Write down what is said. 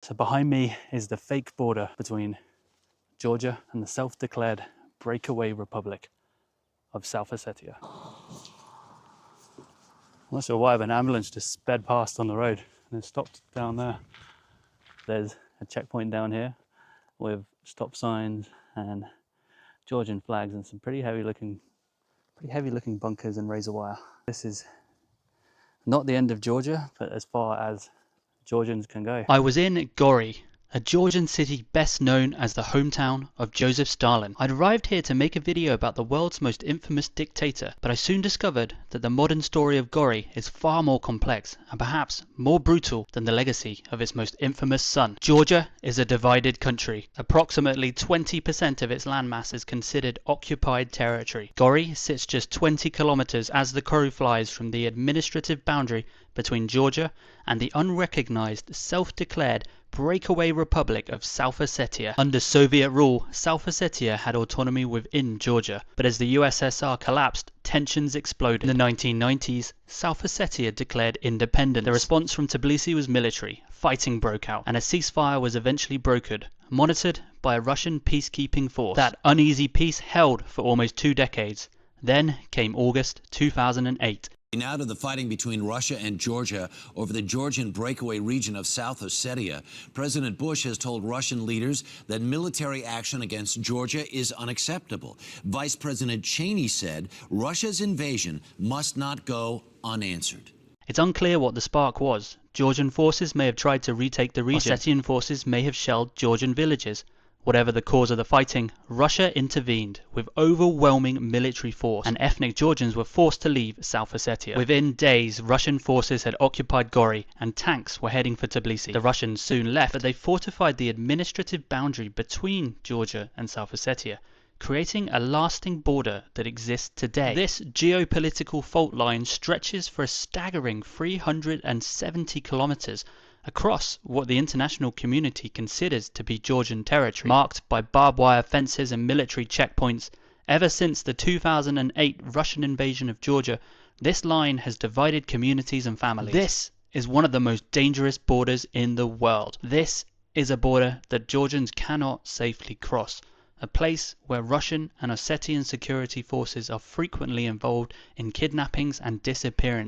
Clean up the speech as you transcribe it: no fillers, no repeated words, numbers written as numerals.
So behind me is the fake border between Georgia and the self-declared breakaway Republic of South Ossetia. I'm not sure why, but an ambulance just sped past on the road and it stopped down there. There's a checkpoint down here with stop signs and Georgian flags and some pretty heavy looking bunkers and razor wire. This is not the end of Georgia, but as far as Georgians can go. I was in Gori, a Georgian city best known as the hometown of Joseph Stalin. I'd arrived here to make a video about the world's most infamous dictator, but I soon discovered that the modern story of Gori is far more complex and perhaps more brutal than the legacy of its most infamous son. Georgia is a divided country. Approximately 20% of its landmass is considered occupied territory. Gori sits just 20 kilometers as the crow flies from the administrative boundary between Georgia and the unrecognized, self-declared breakaway Republic of South Ossetia. Under Soviet rule, South Ossetia had autonomy within Georgia, but as the USSR collapsed, tensions exploded. In the 1990s, South Ossetia declared independence. The response from Tbilisi was military. Fighting broke out, and a ceasefire was eventually brokered, monitored by a Russian peacekeeping force. That uneasy peace held for almost 2 decades. Then came August 2008. Now to the fighting between Russia and Georgia over the Georgian breakaway region of South Ossetia. President Bush has told Russian leaders that military action against Georgia is unacceptable. Vice President Cheney said Russia's invasion must not go unanswered. It's unclear what the spark was. Georgian forces may have tried to retake the region. Ossetian forces may have shelled Georgian villages. Whatever the cause of the fighting, Russia intervened with overwhelming military force, and ethnic Georgians were forced to leave South Ossetia. Within days, Russian forces had occupied Gori, and tanks were heading for Tbilisi. The Russians soon left, but they fortified the administrative boundary between Georgia and South Ossetia, creating a lasting border that exists today. This geopolitical fault line stretches for a staggering 370 kilometers across what the international community considers to be Georgian territory, marked by barbed wire fences and military checkpoints. Ever since the 2008 Russian invasion of Georgia, this line has divided communities and families. This is one of the most dangerous borders in the world. This is a border that Georgians cannot safely cross, a place where Russian and Ossetian security forces are frequently involved in kidnappings and disappearances.